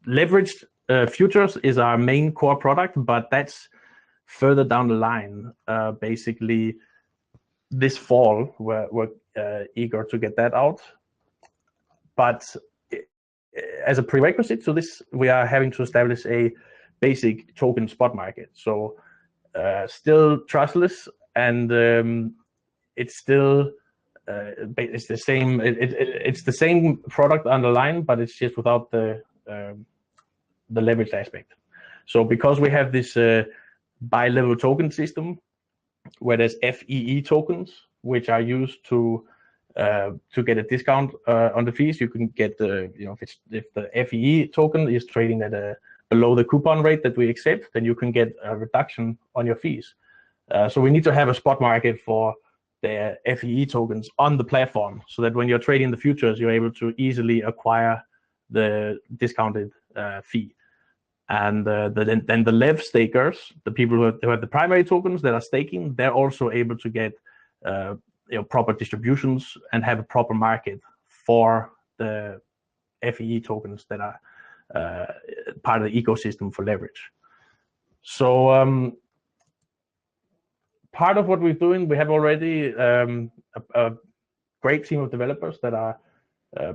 leveraged futures is our main core product, but that's further down the line. Basically, this fall, we're eager to get that out. But as a prerequisite to this, we are having to establish a basic token spot market. So still trustless, and it's still it's the same. It's the same product underlying, but it's just without the leverage aspect. So because we have this bi-level token system, where there's FEE tokens, which are used to get a discount on the fees. You can get the, if the FEE token is trading at below the coupon rate that we accept, then you can get a reduction on your fees. So we need to have a spot market for the FEE tokens on the platform, so that when you're trading the futures, you're able to easily acquire the discounted fee. And then the Lev stakers, the people who have the primary tokens that are staking, they're also able to get proper distributions and have a proper market for the FEE tokens that are part of the ecosystem for Leverj. So part of what we're doing, we have already a great team of developers that are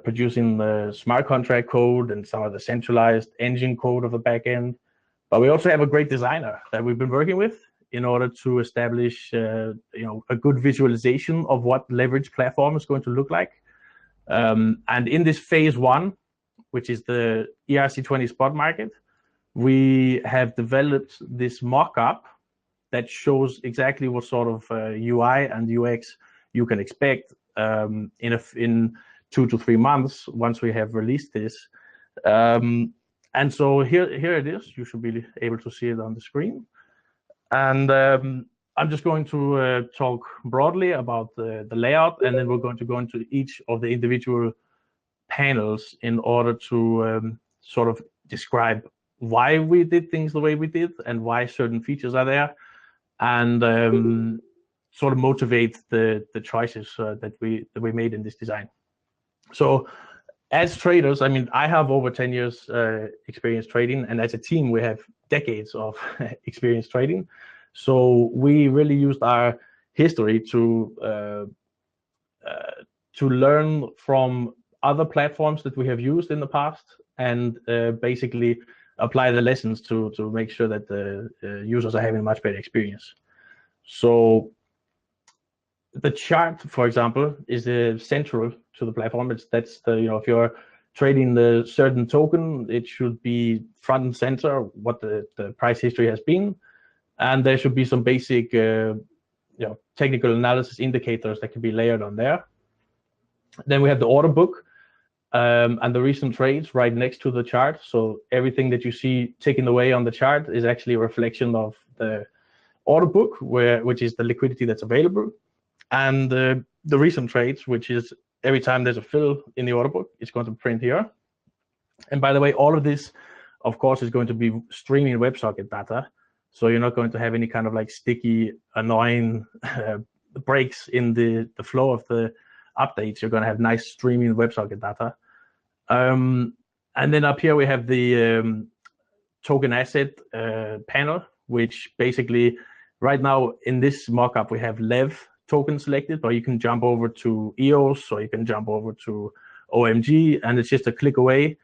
producing the smart contract code and some of the centralized engine code of the backend. But we also have a great designer that we've been working with in order to establish a good visualization of what Leverj platform is going to look like. And in this phase one, which is the ERC20 spot market, we have developed this mock-up that shows exactly what sort of UI and UX you can expect in 2 to 3 months once we have released this. And so here it is. You should be able to see it on the screen. And I'm just going to talk broadly about the layout, and then we're going to go into each of the individual panels in order to sort of describe why we did things the way we did and why certain features are there, and sort of motivate the choices that we made in this design. So as traders, I mean, I have over 10 years experience trading, and as a team, we have decades of experience trading. So we really used our history to learn from other platforms that we have used in the past, and basically apply the lessons to make sure that the users are having a much better experience. So the chart, for example, is central to the platform. That's the, if you're trading the certain token, it should be front and center what the price history has been, and there should be some basic technical analysis indicators that can be layered on there. Then we have the order book and the recent trades right next to the chart. So everything that you see taken away on the chart is actually a reflection of the order book, which is the liquidity that's available. And the recent trades, which is every time there's a fill in the order book, it's going to print here. And by the way, all of this, of course, is going to be streaming WebSocket data. So you're not going to have any kind of like sticky, annoying breaks in the flow of the updates. You're going to have nice streaming WebSocket data. And then up here we have the token asset panel, which basically right now in this mockup we have Lev token selected, but you can jump over to EOS or you can jump over to OMG, and it's just a click away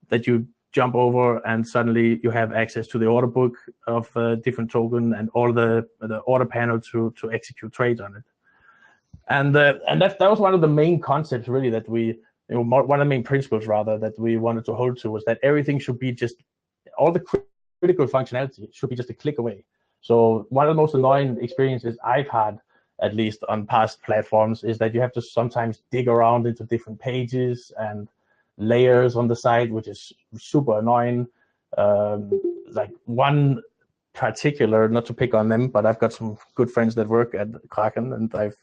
that you jump over, and suddenly you have access to the order book of a different token and all the order panel to execute trades on it. And that was one of the main concepts really that we, one of the main principles rather that we wanted to hold to, was that everything should be just, all the critical functionality should be just a click away. So one of the most annoying experiences I've had, at least on past platforms, is that you have to sometimes dig around into different pages and layers on the side, which is super annoying. Like one particular, not to pick on them, but I've got some good friends that work at Kraken, and I've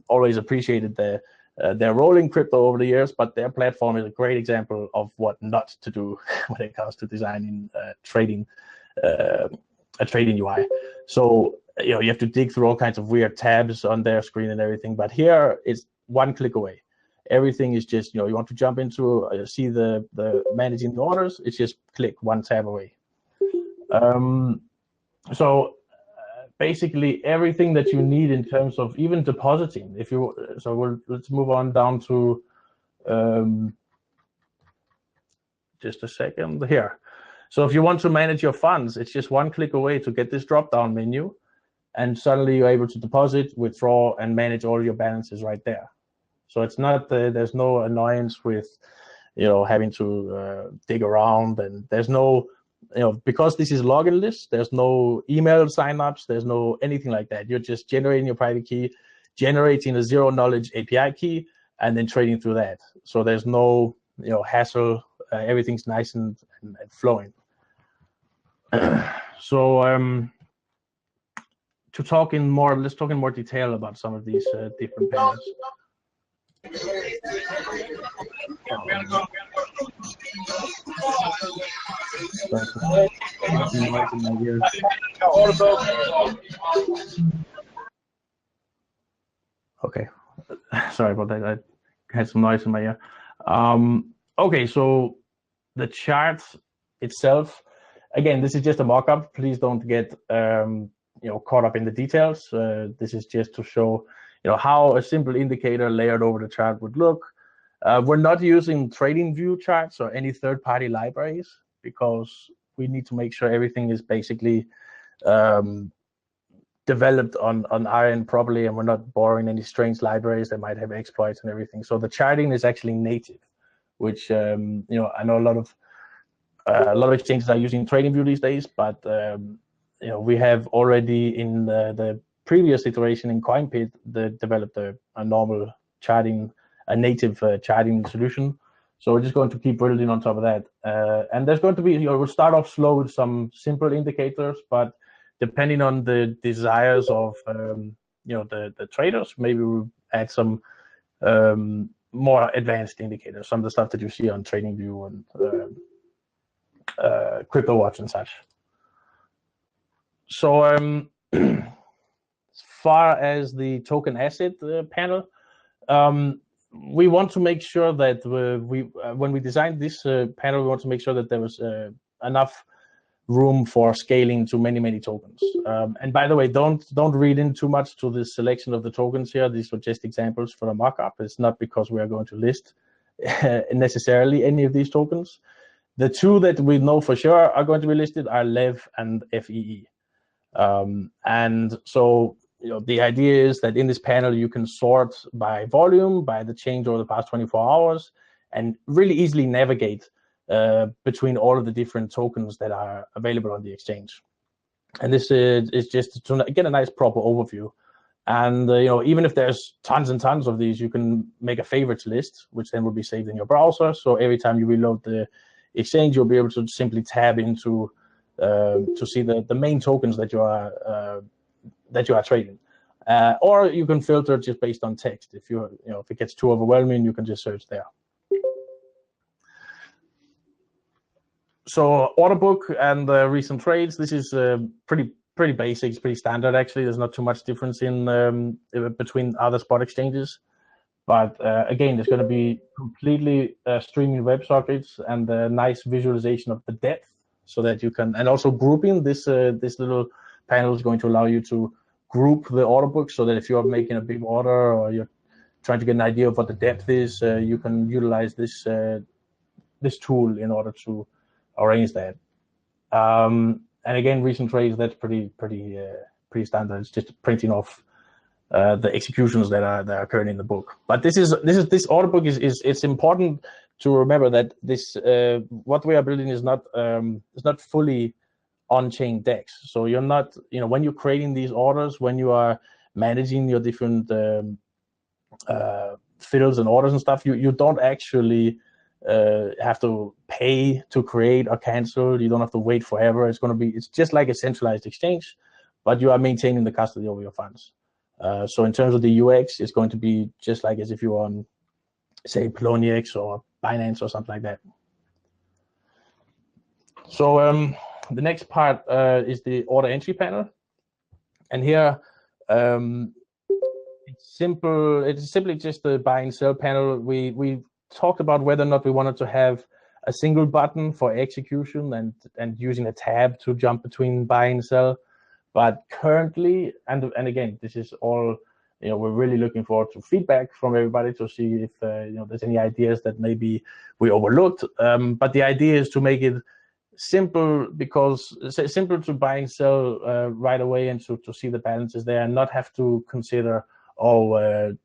always appreciated their role in crypto over the years, but their platform is a great example of what not to do when it comes to designing a trading UI. So you have to dig through all kinds of weird tabs on their screen and everything, but here it's one click away. Everything is just, you want to jump into see the managing the orders. It's just click one tab away. So basically everything that you need in terms of even depositing. Let's move on down to just a second here. So if you want to manage your funds, it's just one click away to get this drop-down menu, and suddenly you're able to deposit, withdraw, and manage all your balances right there. So it's not there's no annoyance with having to dig around, and there's no because this is login list, there's no email signups, there's no anything like that. You're just generating your private key, generating a zero knowledge API key, and then trading through that. So there's no hassle. Everything's nice and flowing. So let's talk in more detail about some of these different panels. Okay, sorry about that. I had some noise in my ear. Okay, so the chart itself, again, this is just a mock-up. Please don't get caught up in the details. This is just to show how a simple indicator layered over the chart would look. We're not using TradingView charts or any third-party libraries because we need to make sure everything is basically developed on our end properly, and we're not borrowing any strange libraries that might have exploits and everything. So the charting is actually native, which I know a lot of exchanges are using TradingView these days, but we have already in the previous iteration in CoinPit developed a normal charting, a native charting solution. So we're just going to keep building on top of that. And there's going to be, we'll start off slow with some simple indicators, but depending on the desires of the traders, maybe we'll add some more advanced indicators, some of the stuff that you see on TradingView and CryptoWatch and such. So as far as the token asset panel, we want to make sure that when we designed this panel, we want to make sure that there was enough room for scaling to many tokens. And by the way, don't read in too much to the selection of the tokens here. These are just examples for the mock-up. It's not because we are going to list necessarily any of these tokens. The two that we know for sure are going to be listed are Lev and FEE. And so the idea is that in this panel you can sort by volume, by the change over the past 24 hours, and really easily navigate between all of the different tokens that are available on the exchange. And this is just to get a nice proper overview. And even if there's tons and tons of these, you can make a favorites list, which then will be saved in your browser. So every time you reload the exchange, you'll be able to simply tab into to see the main tokens that you are trading. Or you can filter just based on text. If if it gets too overwhelming, you can just search there. So Autobook and the recent trades, this is pretty basic, it's pretty standard actually. There's not too much difference in between other spot exchanges. But again, there's going to be completely streaming WebSockets and a nice visualization of the depth, so that you can, and also grouping. This little panel is going to allow you to group the order book, so that if you're making a big order or you're trying to get an idea of what the depth is, you can utilize this tool in order to arrange that. And again, recent trades, that's pretty standard. It's just printing off the executions that are occurring in the book. But this order book is it's important to remember that this what we are building is not fully on-chain DEX. So you're not, when you're creating these orders, when you are managing your different fields and orders and stuff, you don't actually have to pay to create or cancel. You don't have to wait forever. It's just like a centralized exchange, but you are maintaining the custody over your funds. So in terms of the UX, it's going to be just like as if you were on, say, Poloniex or Binance or something like that. So the next part is the order entry panel, and here it's simple. It's simply just the buy and sell panel. We talked about whether or not we wanted to have a single button for execution and using a tab to jump between buy and sell. But currently, and again, this is all, we're really looking forward to feedback from everybody to see if there's any ideas that maybe we overlooked. But the idea is to make it simple, because it's simple to buy and sell right away, and to see the balances there, and not have to consider, do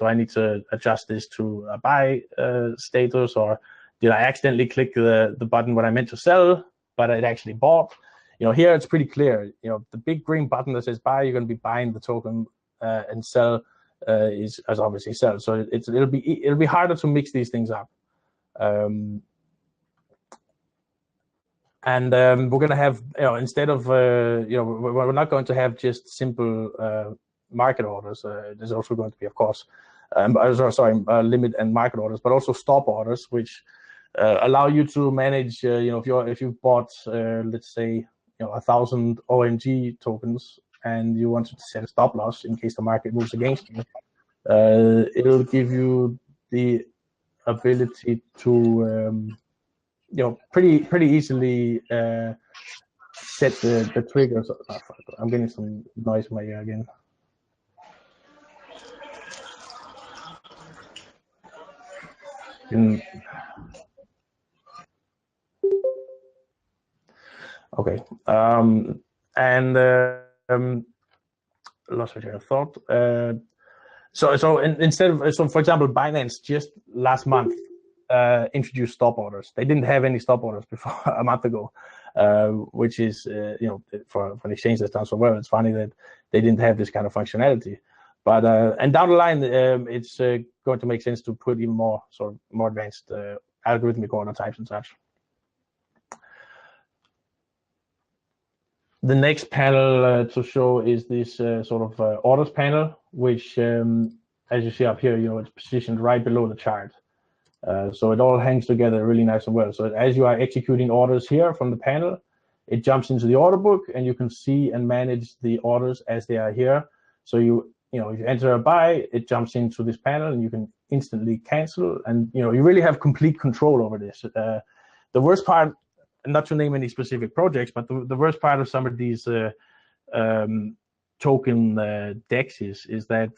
I need to adjust this to a buy status, or did I accidentally click the button when I meant to sell, but it actually bought? Here it's pretty clear. The big green button that says buy, you're going to be buying the token, and sell is obviously sell. So it'll be harder to mix these things up. And we're going to have, instead of, we're not going to have just simple market orders. There's also going to be, of course, limit and market orders, but also stop orders, which allow you to manage, if you've bought, let's say, 1,000 OMG tokens, and you want to set a stop loss in case the market moves against you. It'll give you the ability to, pretty easily set the triggers. Oh, I'm getting some noise in my ear again. Okay. Lost my train of thought. So for example, Binance just last month introduced stop orders. They didn't have any stop orders before a month ago, which is for an exchange that's done so well, it's funny that they didn't have this kind of functionality. But and down the line, it's going to make sense to put even more more advanced algorithmic order types and such. The next panel to show is this orders panel, which, as you see up here, it's positioned right below the chart. So it all hangs together really nice and well. So as you are executing orders here from the panel, it jumps into the order book, and you can see and manage the orders as they are here. So if you enter a buy, it jumps into this panel, and you can instantly cancel. And you really have complete control over this. The worst part, not to name any specific projects, but the worst part of some of these token decks is that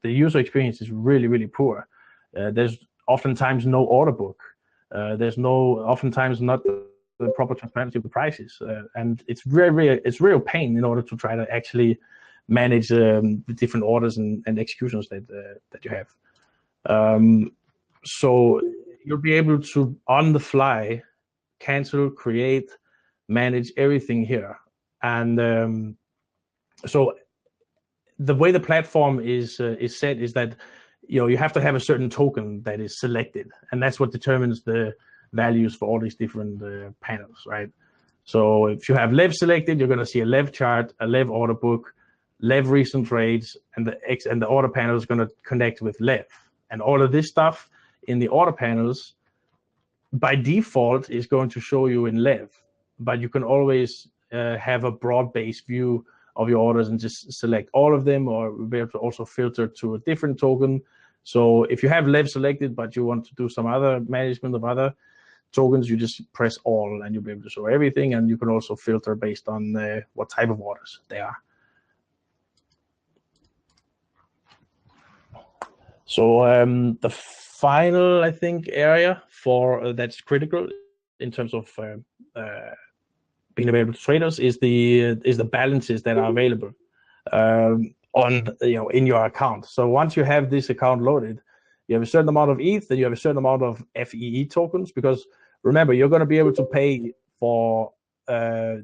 the user experience is really, really poor. There's oftentimes no order book. There's oftentimes not the proper transparency of the prices, and it's real pain in order to try to actually manage the different orders and executions that you have. So you'll be able to, on the fly, cancel, create, manage everything here. And so the way the platform is set is that you have to have a certain token that is selected, and that's what determines the values for all these different panels, right? So if you have Lev selected, you're going to see a Lev chart, a Lev order book, Lev recent trades, and the order panel is going to connect with Lev. And all of this stuff in the order panels by default is going to show you in Lev, but you can always have a broad-based view of your orders and just select all of them, or be able to also filter to a different token. So if you have Lev selected, but you want to do some other management of other tokens, you just press all, and you'll be able to show everything. And you can also filter based on what type of orders they are. So the final, I think, area for that's critical in terms of being available to traders is the balances that are available in your account. So once you have this account loaded, you have a certain amount of ETH, and you have a certain amount of FEE tokens, because remember, you're going to be able to pay for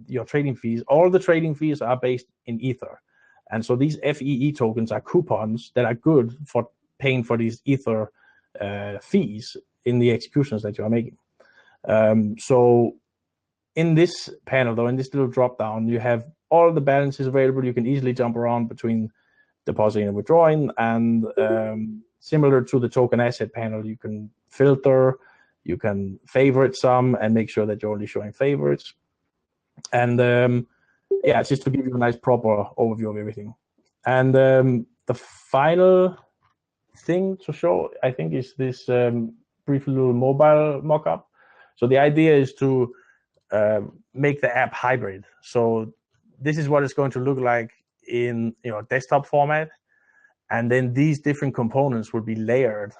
your trading fees. All the trading fees are based in Ether, and so these FEE tokens are coupons that are good for paying for these Ether fees in the executions that you are making. So in this panel, though, in this little drop down, you have all the balances available. You can easily jump around between depositing and withdrawing, and similar to the token asset panel, you can filter, you can favorite some, and make sure that you're only showing favorites. And yeah, it's just to give you a nice proper overview of everything. And the final thing to show, I think, is this brief little mobile mock-up. So the idea is to make the app hybrid. So this is what it's going to look like in desktop format, and then these different components will be layered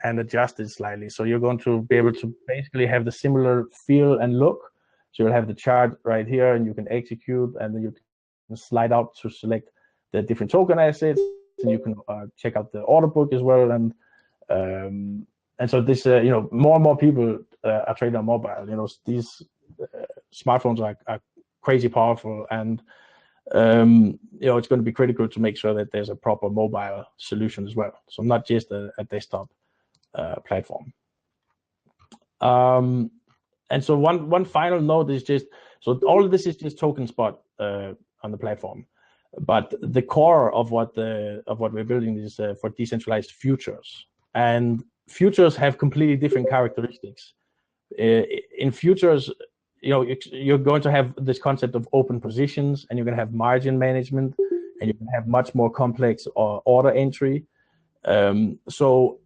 and adjusted slightly. So you're going to be able to basically have the similar feel and look. So you'll have the chart right here, and you can execute, and then you can slide out to select the different token assets, and you can check out the Autobook as well. And so this, more and more people are trading on mobile. These smartphones are crazy powerful, and it's going to be critical to make sure that there's a proper mobile solution as well. So not just a desktop platform. And so one final note is just, so all of this is just token spot on the platform, but the core of what we're building is for decentralized futures, and futures have completely different characteristics. In futures, you're going to have this concept of open positions, and you're going to have margin management, and you're going to have much more complex order entry. So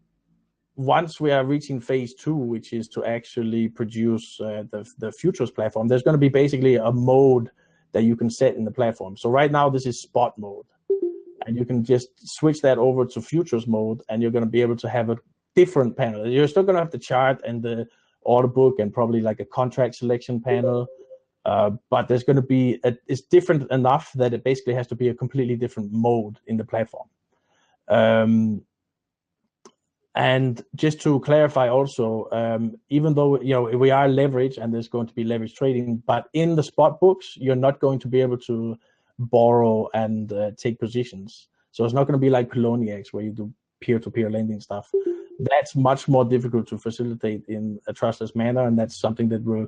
once we are reaching phase 2, which is to actually produce the futures platform, there's going to be basically a mode that you can set in the platform. So right now this is spot mode, and you can just switch that over to futures mode, and you're going to be able to have a different panel. You're still going to have the chart and the order book and probably like a contract selection panel, but there's going to be it's different enough that it basically has to be a completely different mode in the platform. And just to clarify also, even though we are leverage and there's going to be leverage trading, but in the spot books you're not going to be able to borrow and take positions. So it's not going to be like Poloniex where you do peer-to-peer lending stuff. That's much more difficult to facilitate in a trustless manner, and that's something that we'll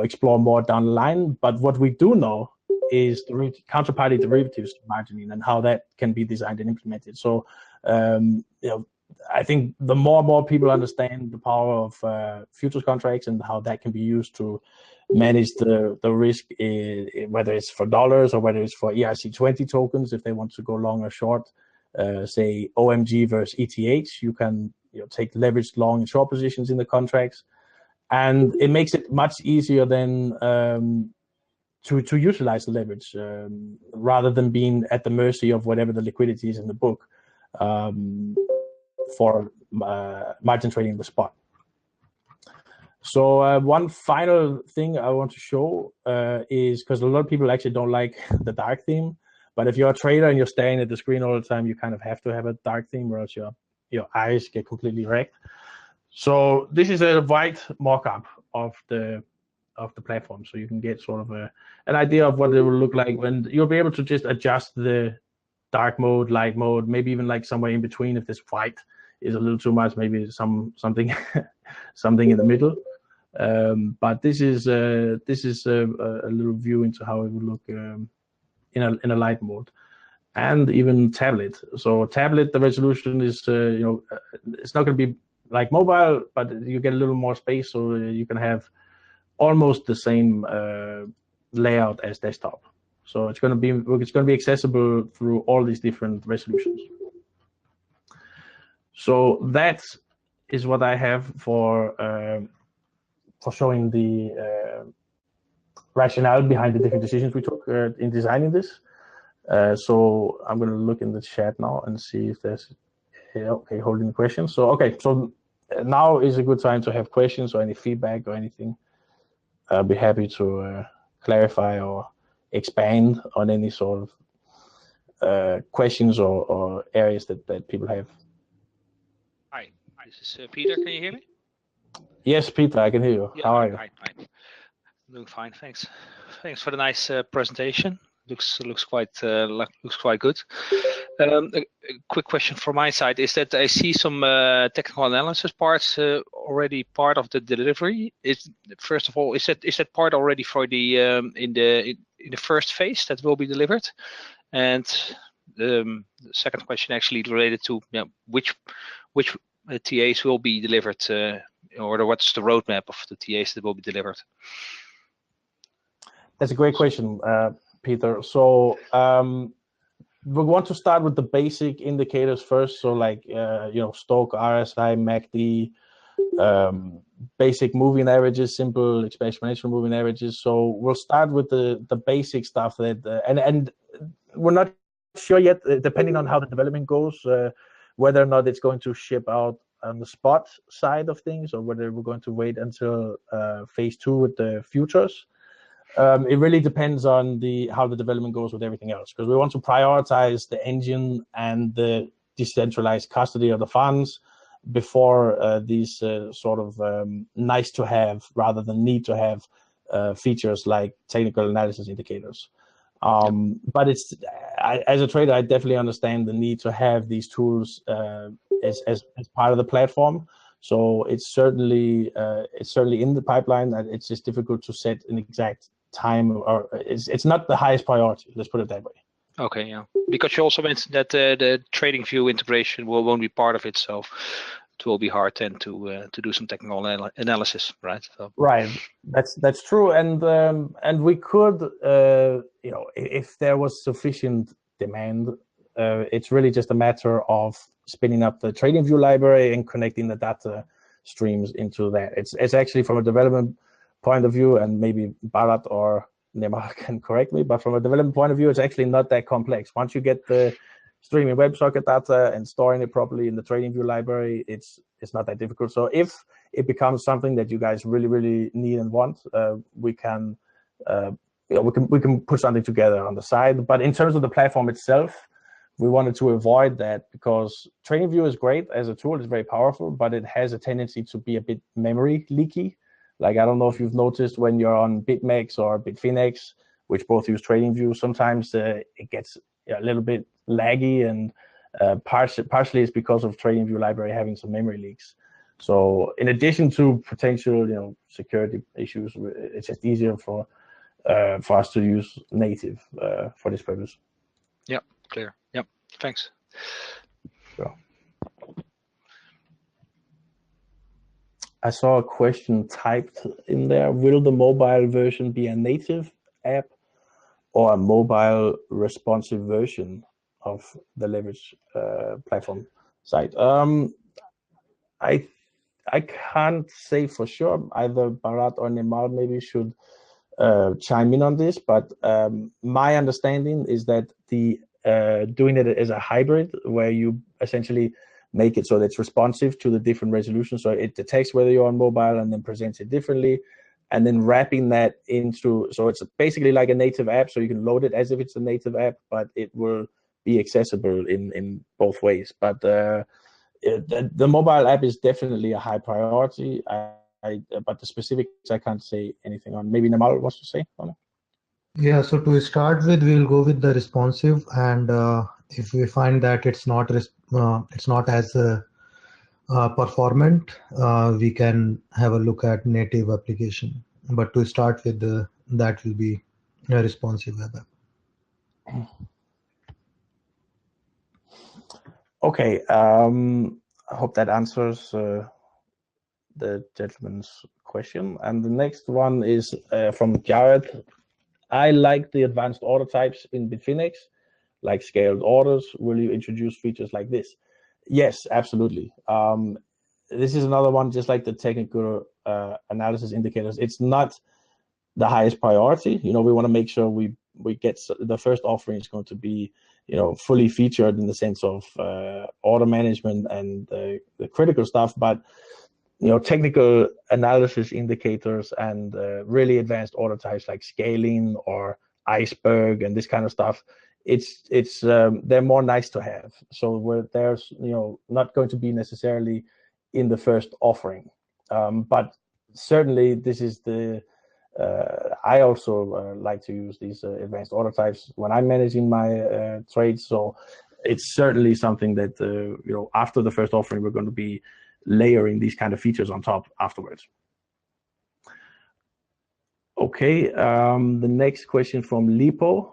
explore more down the line. But what we do know is the counterparty derivatives margining and how that can be designed and implemented. So I think the more and more people understand the power of futures contracts and how that can be used to manage the risk, whether it's for dollars or whether it's for ERC20 tokens, if they want to go long or short, say OMG versus ETH, you can take leveraged long and short positions in the contracts, and it makes it much easier then to utilize the leverage rather than being at the mercy of whatever the liquidity is in the book for margin trading in the spot. So one final thing I want to show is, because a lot of people actually don't like the dark theme, but if you're a trader and you're staring at the screen all the time, you kind of have to have a dark theme, or else your eyes get completely wrecked. So this is a white mock-up of the platform, so you can get sort of an idea of what it will look like when you'll be able to just adjust the dark mode, light mode, maybe even like somewhere in between. If this white is a little too much, maybe something something in the middle. But this is a little view into how it would look in a light mode, and even tablet. So tablet, the resolution is it's not going to be like mobile, but you get a little more space, so you can have almost the same layout as desktop. So it's going to be accessible through all these different resolutions. So that is what I have for showing the rationale behind the different decisions we took in designing this. So I'm going to look in the chat now and see if there's holding the questions. So so now is a good time to have questions or any feedback or anything. I'll be happy to clarify or expand on any sort of questions or areas that people have. Hi, this is Peter. Can you hear me? Yes, Peter, I can hear you. Yeah, how are you? Fine. Doing fine, thanks. Thanks for the nice presentation. Looks quite good. A quick question from my side is that I see some technical analysis parts already part of the delivery. First of all, is that part already for the in the first phase that will be delivered? And the second question actually related to which TAs will be delivered, or what's the roadmap of the TAs that will be delivered? That's a great question, Peter. So we want to start with the basic indicators first. So like, Stochh, RSI, MACD, basic moving averages, simple exponential moving averages. So we'll start with the basic stuff that, and we're not sure yet, depending on how the development goes, whether or not it's going to ship out on the spot side of things, or whether we're going to wait until phase 2 with the futures. It really depends on how the development goes with everything else, because we want to prioritize the engine and the decentralized custody of the funds before these sort of nice to have rather than need to have features like technical analysis indicators. But as a trader, I definitely understand the need to have these tools as part of the platform. So it's certainly in the pipeline. It's just difficult to set an exact time, or it's not the highest priority. Let's put it that way. Okay, yeah. Because you also mentioned that the TradingView integration won't be part of it, so it will be hard then to do some technical analysis, right? So. Right, that's true, and we could, if there was sufficient demand, it's really just a matter of spinning up the TradingView library and connecting the data streams into that. It's actually, from a development point of view, and maybe Bharath or Neymar can correct me, but from a development point of view, it's actually not that complex. Once you get the streaming WebSocket data and storing it properly in the TradingView library, it's not that difficult. So if it becomes something that you guys really, really need and want, we can put something together on the side. But in terms of the platform itself, we wanted to avoid that, because TradingView is great as a tool, it's very powerful, but it has a tendency to be a bit memory leaky. Like, I don't know if you've noticed when you're on BitMEX or Bitfinex, which both use TradingView, sometimes it gets a little bit laggy, and partially it's because of TradingView library having some memory leaks. So in addition to potential, security issues, it's just easier for us to use native for this purpose. Yeah, clear. Yep, thanks. Sure. I saw a question typed in there. Will the mobile version be a native app or a mobile responsive version of the Leverj platform site? I can't say for sure. Either Bharath or Neymar maybe should chime in on this, but my understanding is that doing it as a hybrid, where you essentially make it so that it's responsive to the different resolutions. So it detects whether you're on mobile and then presents it differently, and then wrapping that into, so it's basically like a native app, so you can load it as if it's a native app, but it will be accessible in both ways. But the mobile app is definitely a high priority. But the specifics I can't say anything on. Maybe Namal wants to say on it. Yeah, so to start with, we'll go with the responsive, and if we find that it's not as performant, we can have a look at native application. But to start with, that will be a responsive web app. Okay, I hope that answers the gentleman's question. And the next one is from Jared. I like the advanced order types in Bitfinex, like scaled orders. Will you introduce features like this? Yes, absolutely. This is another one, just like the technical analysis indicators. It's not the highest priority. We want to make sure we get the first offering is going to be, fully featured in the sense of order management and the critical stuff. But technical analysis indicators and really advanced order types like scaling or iceberg and this kind of stuff, they're more nice to have. So where there's not going to be necessarily in the first offering, but certainly this is I also like to use these advanced order types when I'm managing my trades. So it's certainly something that after the first offering we're going to be layering these kind of features on top afterwards. Okay, the next question from Lipo.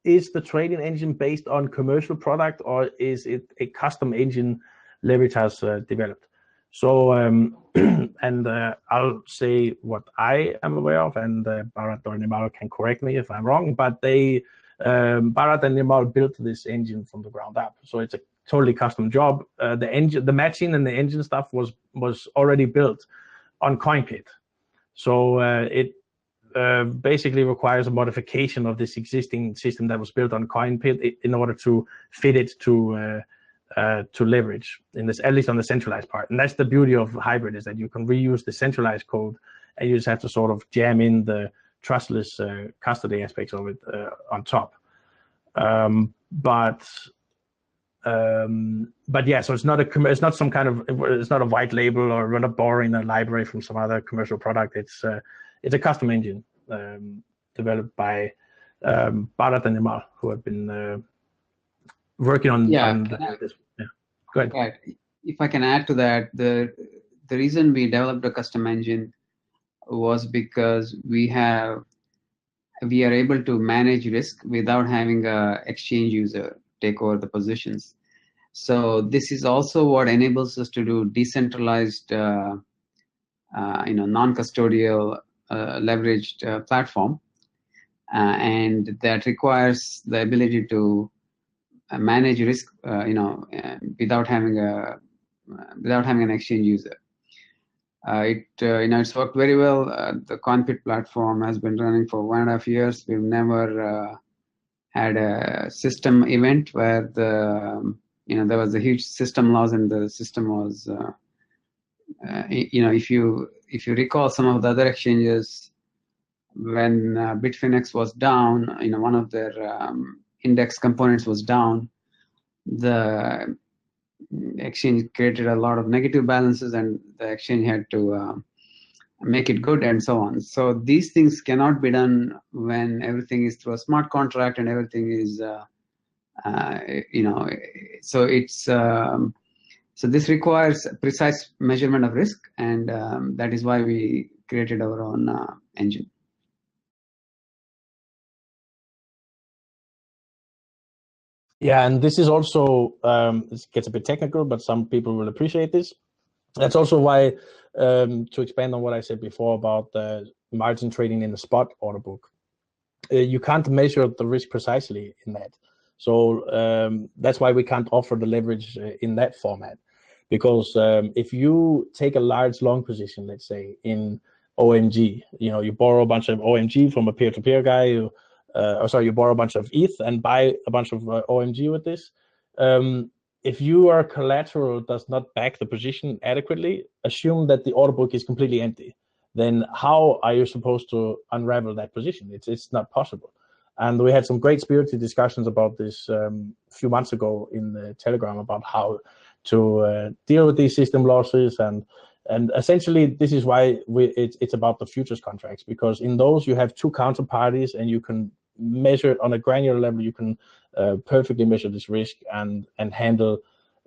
Is the trading engine based on commercial product, or is it a custom engine Leverj has developed? So, and I'll say what I am aware of, and Bharath or Neymar can correct me if I'm wrong, but they Bharath and Nimal built this engine from the ground up, so it's a totally custom job. The engine, the matching and the engine stuff was already built on CoinPit, so it basically requires a modification of this existing system that was built on CoinPit in order to fit it to Leverj, in this, at least on the centralized part. And that's the beauty of hybrid, is that you can reuse the centralized code, and you just have to sort of jam in the trustless custody aspects of it on top. But yeah, so it's not some kind of, it's not a white label, or we're not borrowing a library from some other commercial product. It's a custom engine developed by Bharath and Nimal, who have been working on this. Yeah, go ahead. Right. If I can add to that, the reason we developed a custom engine was because we are able to manage risk without having a exchange user take over the positions. So this is also what enables us to do decentralized, non-custodial leveraged platform, and that requires the ability to manage risk, without having an exchange user. It's worked very well. The CoinPit platform has been running for 1.5 years. We've never had a system event where there was a huge system loss, and the system was, if you recall some of the other exchanges, when Bitfinex was down, one of their index components was down, the exchange created a lot of negative balances, and the exchange had to make it good, and so on. So these things cannot be done when everything is through a smart contract and everything is, so it's, so this requires precise measurement of risk, and that is why we created our own engine. Yeah, and this is also, this gets a bit technical, but some people will appreciate this. That's also why, to expand on what I said before about the margin trading in the spot order book, you can't measure the risk precisely in that. So that's why we can't offer the leverage in that format. Because if you take a large long position, let's say in OMG, you borrow a bunch of OMG from a peer-to-peer guy, you borrow a bunch of ETH and buy a bunch of OMG with this. If your collateral does not back the position adequately, assume that the order book is completely empty. Then how are you supposed to unravel that position? It's not possible. And we had some great spirited discussions about this a few months ago in the Telegram about how to deal with these system losses, and essentially this is why it's about the futures contracts, because in those you have two counterparties and you can measure it on a granular level. You can perfectly measure this risk and handle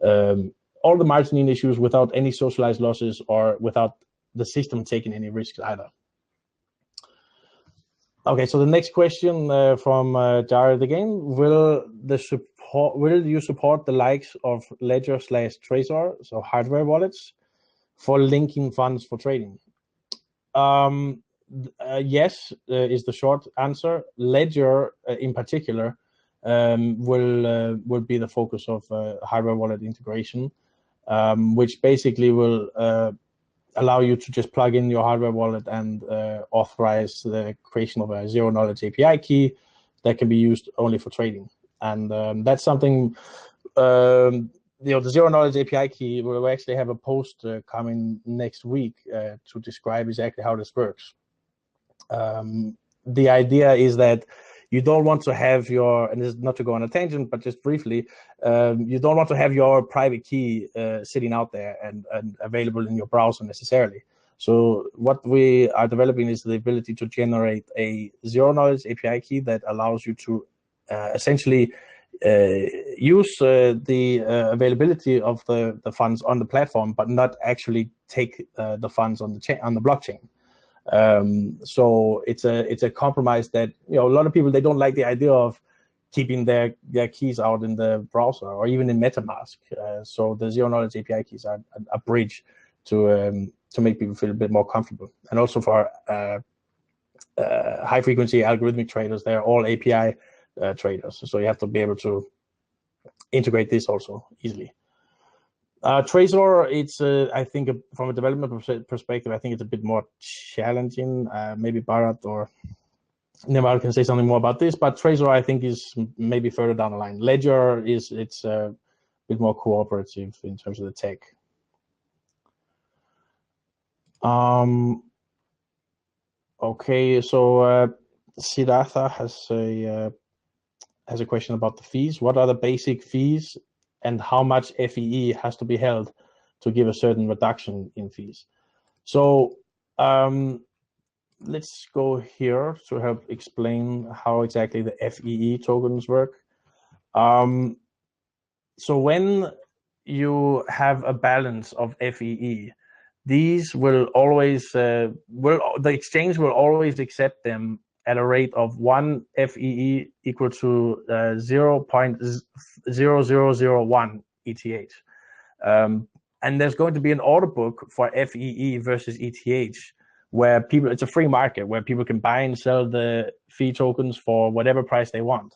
all the margining issues without any socialized losses or without the system taking any risks either. Okay, so the next question from Jared again: Will you support the likes of Ledger/Trezor, so hardware wallets, for linking funds for trading? Yes, is the short answer. Ledger, in particular, will be the focus of hardware wallet integration, which basically will allow you to just plug in your hardware wallet and authorize the creation of a zero-knowledge API key that can be used only for trading. And that's something, the zero-knowledge API key, we'll actually have a post coming next week to describe exactly how this works. The idea is that you don't want to have your, and this is not to go on a tangent, but just briefly, you don't want to have your private key sitting out there and available in your browser necessarily. So what we are developing is the ability to generate a zero-knowledge API key that allows you to essentially use the availability of the funds on the platform, but not actually take the funds on the blockchain. So it's a compromise that, a lot of people, they don't like the idea of keeping their keys out in the browser or even in MetaMask. So the zero-knowledge API keys are a bridge to make people feel a bit more comfortable. And also for high-frequency algorithmic traders, they're all API traders. So you have to be able to integrate this also easily. Trezor, it's I think from a development perspective, I think it's a bit more challenging. Maybe Bharath or Neval can say something more about this, but Trezor I think is maybe further down the line. Ledger it's a bit more cooperative in terms of the tech. Okay, so Siddhartha has a question about the fees. What are the basic fees, and how much FEE has to be held to give a certain reduction in fees? So let's go here to help explain how exactly the FEE tokens work. So when you have a balance of FEE, these will always the exchange will always accept them at a rate of 1 FEE equal to 0.0001 ETH. And there's going to be an order book for FEE versus ETH, where it's a free market where people can buy and sell the fee tokens for whatever price they want.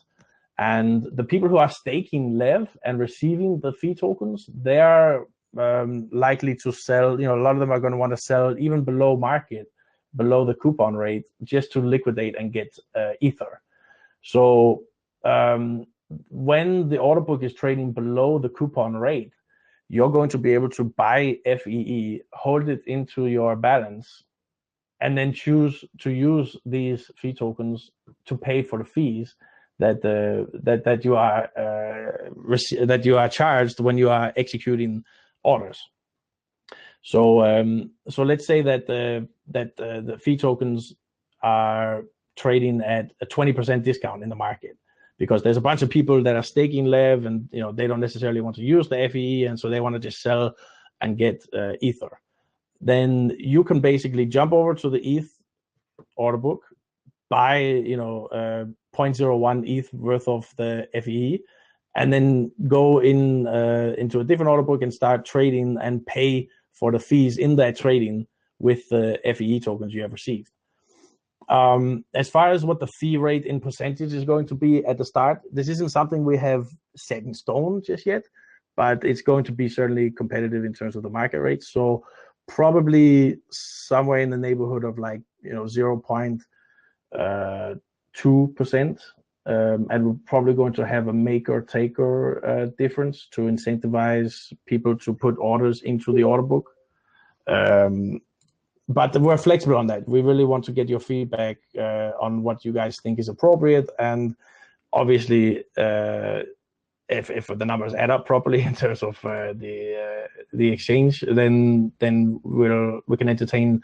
And the people who are staking Lev and receiving the fee tokens, they are likely to sell, a lot of them are going to want to sell even below market, below the coupon rate, just to liquidate and get Ether. So when the order book is trading below the coupon rate, you're going to be able to buy FEE, hold it into your balance, and then choose to use these fee tokens to pay for the fees that you are charged when you are executing orders. So let's say that the fee tokens are trading at a 20% discount in the market, because there's a bunch of people that are staking Lev, and they don't necessarily want to use the FEE, and so they want to just sell and get Ether. Then you can basically jump over to the ETH order book, buy 0.01 ETH worth of the FEE, and then go into a different order book and start trading and pay for the fees in that trading with the FEE tokens you have received. As far as what the fee rate in percentage is going to be at the start, this isn't something we have set in stone just yet, but it's going to be certainly competitive in terms of the market rate. So probably somewhere in the neighborhood of 0.2%, and we're probably going to have a maker-taker difference to incentivize people to put orders into the order book. But we're flexible on that. We really want to get your feedback on what you guys think is appropriate, and obviously, if the numbers add up properly in terms of the exchange, then we can entertain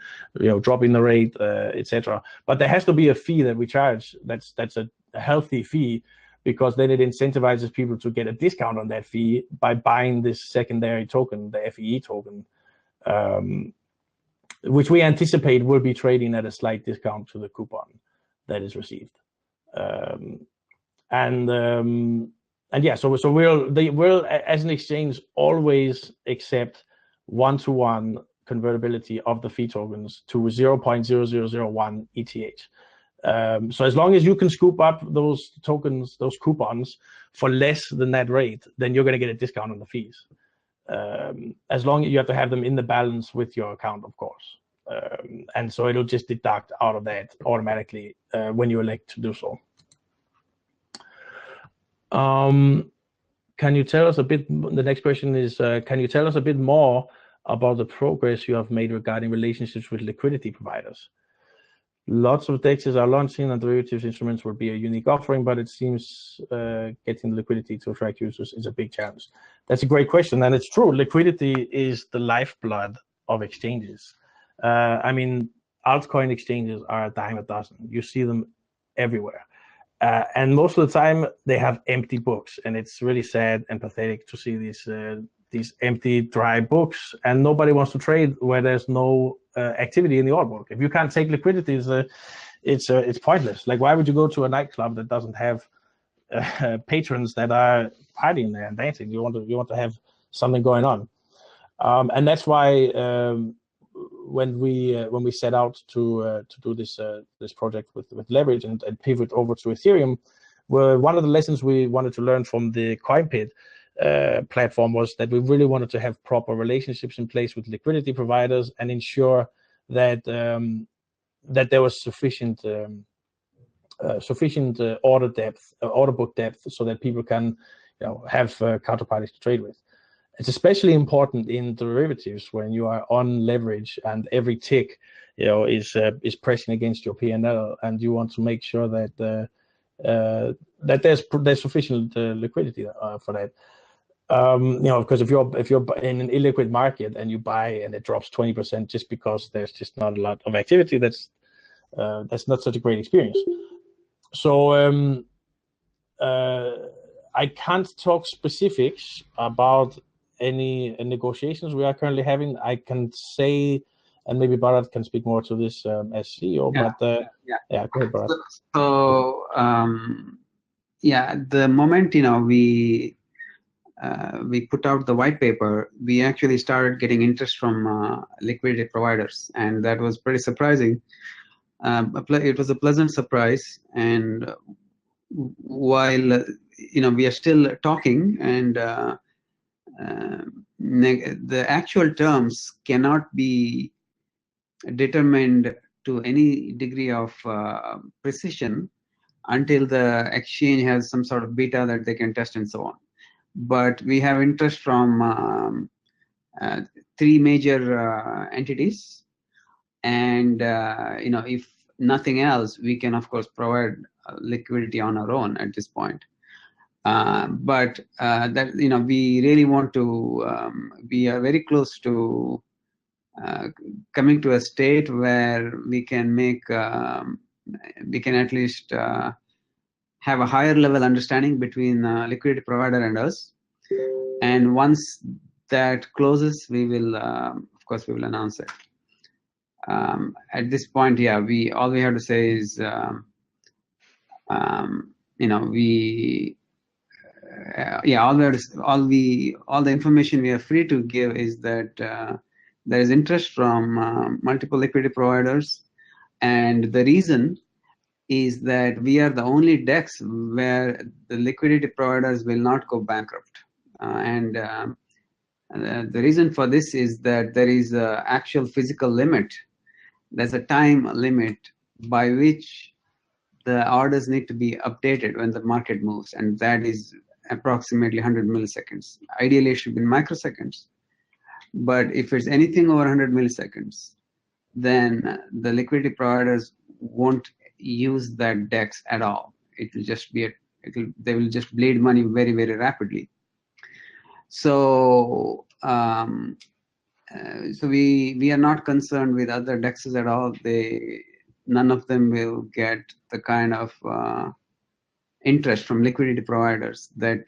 dropping the rate, etc. But there has to be a fee that we charge that's a healthy fee, because then it incentivizes people to get a discount on that fee by buying this secondary token, the FEE token, which we anticipate will be trading at a slight discount to the coupon that is received. And yeah, so we'll as an exchange always accept 1-to-1 convertibility of the fee tokens to 0.0001 ETH. So as long as you can scoop up those tokens, those coupons, for less than that rate, then you're going to get a discount on the fees. As long as you have to have them in the balance with your account, of course. And so it'll just deduct out of that automatically when you elect to do so. Can you tell us a bit? The next question is, can you tell us a bit more about the progress you have made regarding relationships with liquidity providers? Lots of DEXs are launching, and derivatives instruments will be a unique offering, but it seems getting liquidity to attract users is a big challenge. That's a great question, and it's true. Liquidity is the lifeblood of exchanges. I mean, altcoin exchanges are a dime a dozen. You see them everywhere. And most of the time, they have empty books, and it's really sad and pathetic to see these empty, dry books, and nobody wants to trade where there's no activity in the order book. If you can't take liquidity, it's pointless. Like, why would you go to a nightclub that doesn't have patrons that are partying there and dancing? You want to have something going on, and that's why when we set out to do this project with Leverj and pivot over to Ethereum, one of the lessons we wanted to learn from the CoinPit platform was that we really wanted to have proper relationships in place with liquidity providers and ensure that that there was sufficient order depth, order book depth, so that people can have counterparties to trade with. It's especially important in derivatives when you are on leverage and every tick is pressing against your P&L, and you want to make sure that that there's sufficient liquidity for that. Because if you're in an illiquid market and you buy and it drops 20% just because there's just not a lot of activity, that's not such a great experience. So I can't talk specifics about any negotiations we are currently having. I can say, and maybe Bharath can speak more to this as CEO. Yeah, but go ahead, Bharath. So the moment we put out the white paper, we actually started getting interest from liquidity providers, and that was pretty surprising. It was a pleasant surprise, and while we are still talking, and the actual terms cannot be determined to any degree of precision until the exchange has some sort of beta that they can test and so on. But we have interest from 3 major entities, and if nothing else, we can of course provide liquidity on our own at this point. But that we really want to. We are very close to coming to a state where we can make we can at least have a higher level understanding between liquidity provider and us. And once that closes, we will of course we will announce it. At this point, all we have to say is all the information we are free to give is that there is interest from multiple liquidity providers, and the reason is that we are the only DEX where the liquidity providers will not go bankrupt. And the reason for this is that there is an actual physical limit. There's a time limit by which the orders need to be updated when the market moves, and that is approximately 100 milliseconds. Ideally, it should be in microseconds. But if it's anything over 100 milliseconds, then the liquidity providers won't use that DEX at all. It will just be they will just bleed money very, very rapidly. So we are not concerned with other DEXs at all. None of them will get the kind of interest from liquidity providers that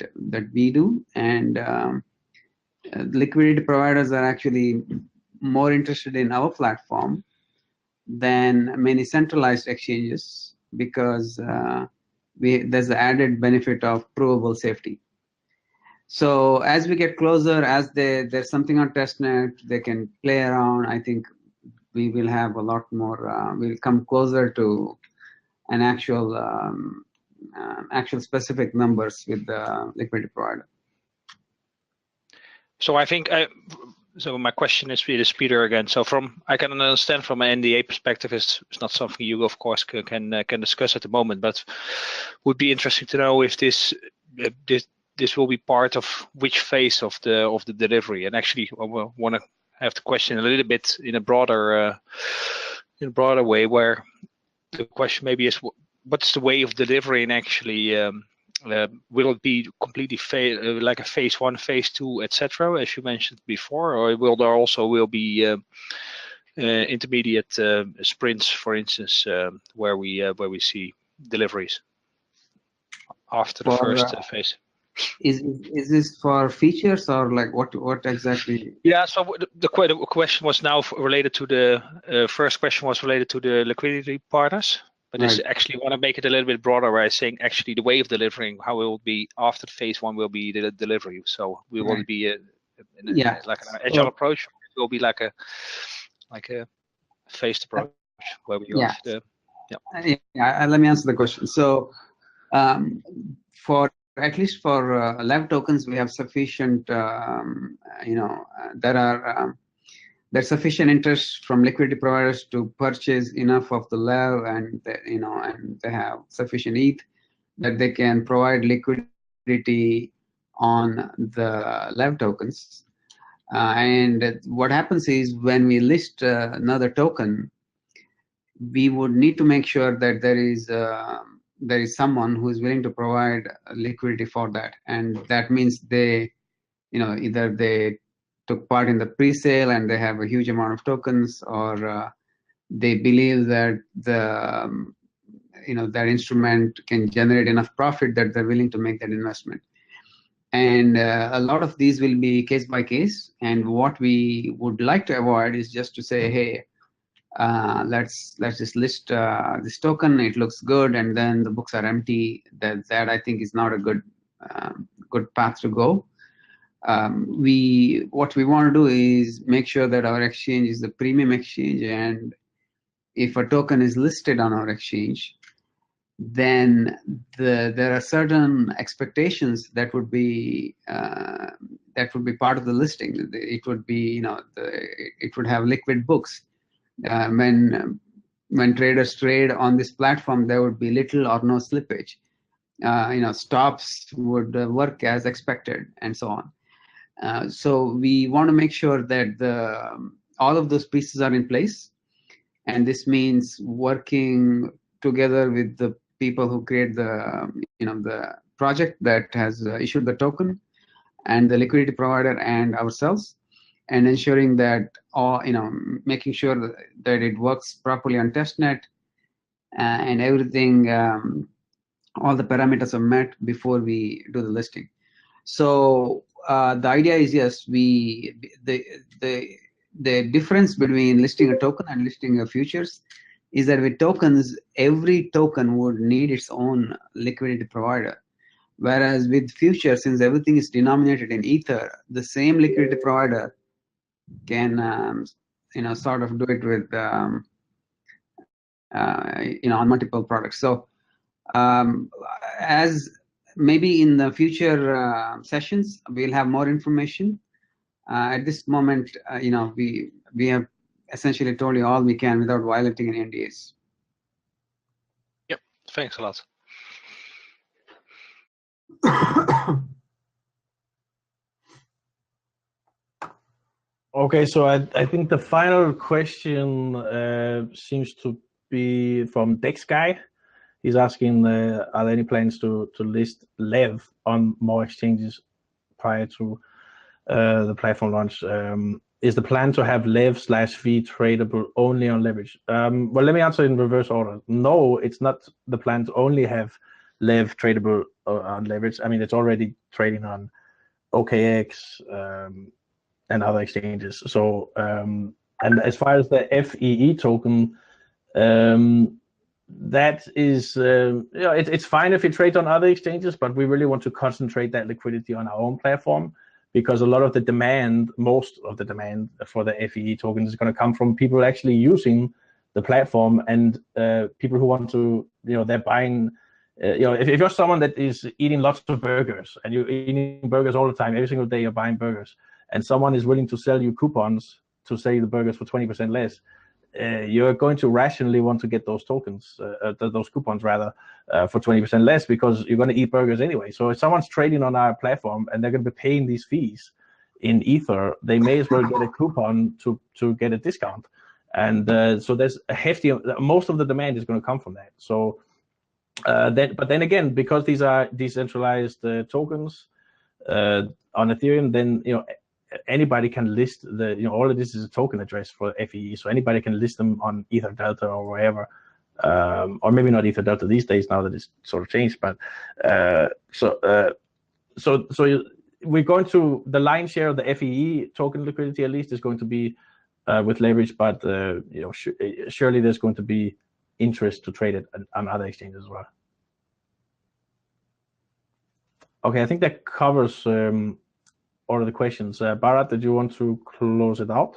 we do, and liquidity providers are actually more interested in our platform than many centralized exchanges, because there's the added benefit of provable safety. So as we get closer, as there's something on testnet, they can play around. I think we will have a lot more. We'll come closer to an actual specific numbers with the liquidity provider. So I think so my question is really Peter again. So I can understand from an NDA perspective, it's not something you of course can discuss at the moment, but would be interesting to know if this will be part of which phase of the delivery. And actually, I want to have the question a little bit in a broader way, where the question maybe is, what's the way of delivering actually? Will it be completely like a phase 1, phase 2, etc., as you mentioned before, or will there be intermediate sprints, for instance, where we see deliveries after the first phase? Is this for features or like what exactly? Yeah, so the question was now related to the first question was related to the liquidity partners. But this actually want to make it a little bit broader, where I'm saying actually the way of delivering, how it will be after phase 1 will be the delivery. So we will be like an agile approach. It will be like a phased approach where we let me answer the question. So For at least for Leverj tokens, we have sufficient. There's sufficient interest from liquidity providers to purchase enough of the Leverj, and and they have sufficient ETH that they can provide liquidity on the Leverj tokens. And what happens is when we list another token, we would need to make sure that there is someone who is willing to provide liquidity for that, and that means they, either they took part in the pre-sale and they have a huge amount of tokens, or they believe that that instrument can generate enough profit that they're willing to make that investment. And a lot of these will be case by case. And what we would like to avoid is just to say, hey, let's just list this token. It looks good, and then the books are empty. That I think is not a good path to go. What we want to do is make sure that our exchange is the premium exchange, and if a token is listed on our exchange, then there are certain expectations that would be part of the listing. It would be, it would have liquid books. When traders trade on this platform, there would be little or no slippage. Stops would work as expected, and so on. So we want to make sure that all of those pieces are in place, and this means working together with the people who create the project that has issued the token, and the liquidity provider, and ourselves, and ensuring that making sure that it works properly on testnet, and everything, all the parameters are met before we do the listing. So the idea is, yes, the difference between listing a token and listing a futures is that with tokens, every token would need its own liquidity provider. Whereas with futures, since everything is denominated in Ether, the same liquidity provider can sort of do it with on multiple products. So as maybe in the future sessions, we'll have more information. At this moment, we have essentially told you all we can without violating any NDAs. Yep, thanks a lot. Okay, so I think the final question seems to be from Dex Guy. He's asking, are there any plans to list Leverj on more exchanges prior to the platform launch? Is the plan to have Leverj/V tradable only on Leverj? Well, let me answer in reverse order. No, it's not the plan to only have Leverj tradable on Leverj. I mean, it's already trading on OKX and other exchanges. So, and as far as the FEE token, that is, it's fine if it trades on other exchanges, but we really want to concentrate that liquidity on our own platform, because a lot of the demand, most of the demand for the FEE token is going to come from people actually using the platform, and people who want to, they're buying, if you're someone that is eating lots of burgers and you're eating burgers all the time, every single day you're buying burgers, and someone is willing to sell you coupons to sell the burgers for 20% less, you're going to rationally want to get those tokens, those coupons rather, for 20% less, because you're going to eat burgers anyway. So if someone's trading on our platform and they're going to be paying these fees in Ether, they may as well get a coupon to get a discount. And so there's a hefty, most of the demand is going to come from that. So but then again, because these are decentralized tokens on Ethereum, then anybody can list all of this is a token address for FEE, so anybody can list them on Ether Delta or wherever, or maybe not Ether Delta these days now that it's sort of changed. But so we're going to, the lion's share of the FEE token liquidity at least is going to be with Leverj, but surely there's going to be interest to trade it on other exchanges as well. Okay, I think that covers all of the questions. Bharath, did you want to close it out?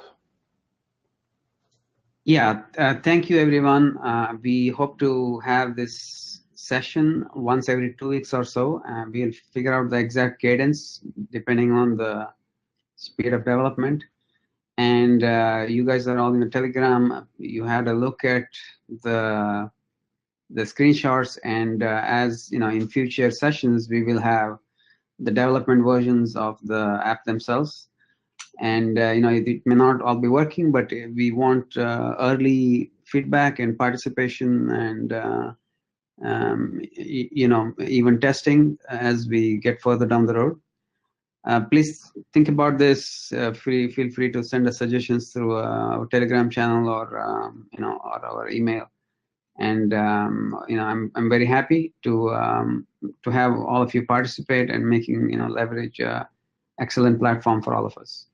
Yeah, thank you everyone. We hope to have this session once every 2 weeks or so. We'll figure out the exact cadence depending on the speed of development. And you guys are all in the Telegram. You had a look at the screenshots, and as you know, in future sessions we will have the development versions of the app themselves. And you know, it may not all be working, but we want early feedback and participation, and you know, even testing as we get further down the road. Please think about this. Feel free to send us suggestions through our Telegram channel or you know, or our email. And you know, I'm very happy to have all of you participate and making, you know, Leverj excellent platform for all of us.